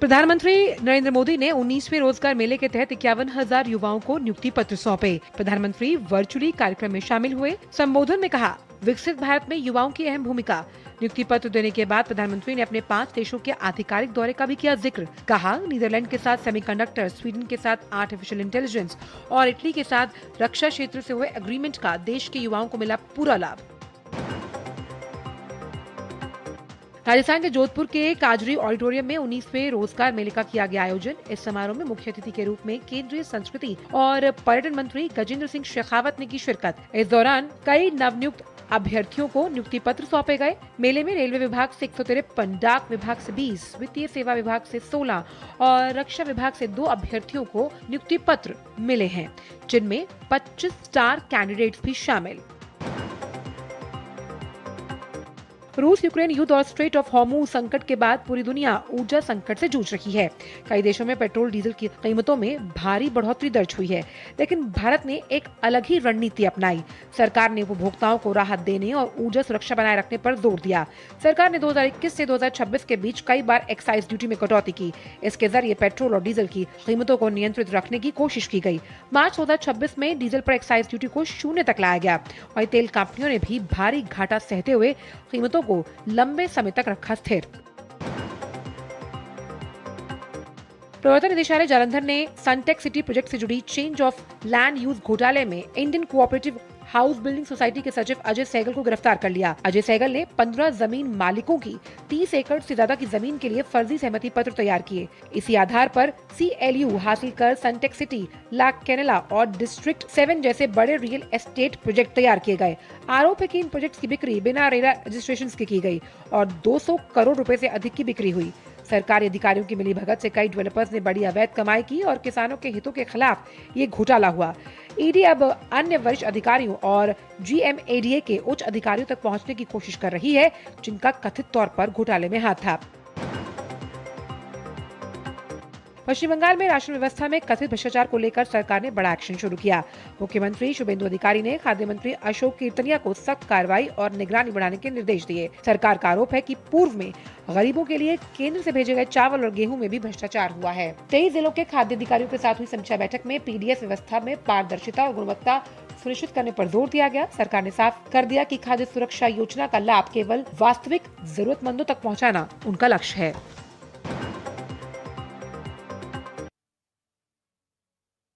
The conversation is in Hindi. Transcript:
प्रधानमंत्री नरेंद्र मोदी ने 19वें रोजगार मेले के तहत 51,000 युवाओं को नियुक्ति पत्र सौंपे। प्रधानमंत्री वर्चुअली कार्यक्रम में शामिल हुए। संबोधन में कहा, विकसित भारत में युवाओं की अहम भूमिका। नियुक्ति पत्र देने के बाद प्रधानमंत्री ने अपने 5 देशों के आधिकारिक दौरे का भी किया जिक्र। कहा, नीदरलैंड के साथ सेमीकंडक्टर, स्वीडन के साथ आर्टिफिशियल इंटेलिजेंस और इटली के साथ रक्षा क्षेत्र से हुए एग्रीमेंट का देश के युवाओं को मिला पूरा लाभ। राजस्थान के जोधपुर के काजरी ऑडिटोरियम में 19वें रोजगार मेले का किया गया आयोजन। इस समारोह में मुख्य अतिथि के रूप में केंद्रीय संस्कृति और पर्यटन मंत्री गजेंद्र सिंह शेखावत ने की शिरकत। इस दौरान कई नवनियुक्त अभ्यर्थियों को नियुक्ति पत्र सौंपे गए। मेले में रेलवे विभाग से 153, डाक विभाग से 20, वित्तीय सेवा विभाग से 16 और रक्षा विभाग से 2 अभ्यर्थियों को नियुक्ति पत्र मिले हैं, जिनमें 25 स्टार कैंडिडेट्स भी शामिल। रूस यूक्रेन युद्ध और स्ट्रेट ऑफ हॉर्मुज संकट के बाद पूरी दुनिया ऊर्जा संकट से जूझ रही है। कई देशों में पेट्रोल डीजल की कीमतों में भारी बढ़ोतरी दर्ज हुई है, लेकिन भारत ने एक अलग ही रणनीति अपनाई। सरकार ने उपभोक्ताओं को राहत देने और ऊर्जा सुरक्षा बनाए रखने पर जोर दिया। सरकार ने 2021 से 2026 के बीच कई बार एक्साइज ड्यूटी में कटौती की। इसके जरिए पेट्रोल और डीजल की कीमतों को नियंत्रित रखने की कोशिश की गई। मार्च 2026 में डीजल पर एक्साइज ड्यूटी को 0 तक लाया गया। वहीं तेल कंपनियों ने भी भारी घाटा सहते हुए कीमतों को लंबे समय तक रखा स्थिर। प्रवर्तन निदेशालय जालंधर ने सनटेक सिटी प्रोजेक्ट से जुड़ी चेंज ऑफ लैंड यूज घोटाले में Indian cooperative house building society के सचिव अजय सहगल को गिरफ्तार कर लिया। अजय सहगल ने 15 जमीन मालिकों की 30 एकड़ से ज्यादा की जमीन के लिए फर्जी सहमति पत्र तैयार किए। इसी आधार पर CLU हासिल कर सनटेक सिटी, ला कैनेला और डिस्ट्रिक्ट 7 जैसे बड़े रियल एस्टेट प्रोजेक्ट तैयार किए गए। आरोप है कि इन प्रोजेक्ट्स की बिक्री बिना रेरा रजिस्ट्रेशन के की गई और 200 करोड़ रुपए से अधिक की बिक्री हुई। सरकारी अधिकारियों की मिलीभगत से कई डेवलपर्स ने बड़ी अवैध कमाई की और किसानों के हितों के खिलाफ ये घोटाला हुआ। ईडी अब अन्य वरिष्ठ अधिकारियों और GMADA के उच्च अधिकारियों तक पहुंचने की कोशिश कर रही है, जिनका कथित तौर पर घोटाले में हाथ था। पश्चिम बंगाल में राशन व्यवस्था में कथित भ्रष्टाचार को लेकर सरकार ने बड़ा एक्शन शुरू किया। मुख्यमंत्री शुभेंदु अधिकारी ने खाद्य मंत्री अशोक कीर्तनिया को सख्त कार्रवाई और निगरानी बढ़ाने के निर्देश दिए। सरकार का आरोप है कि पूर्व में गरीबों के लिए केंद्र से भेजे गए चावल और गेहूं में भी भ्रष्टाचार हुआ है। 23 जिलों के खाद्य अधिकारियों के साथ हुई समीक्षा बैठक में PDS व्यवस्था में पारदर्शिता और गुणवत्ता सुनिश्चित करने पर जोर दिया गया। सरकार ने साफ कर दिया कि खाद्य सुरक्षा योजना का लाभ केवल वास्तविक जरूरतमंदों तक पहुँचाना उनका लक्ष्य है।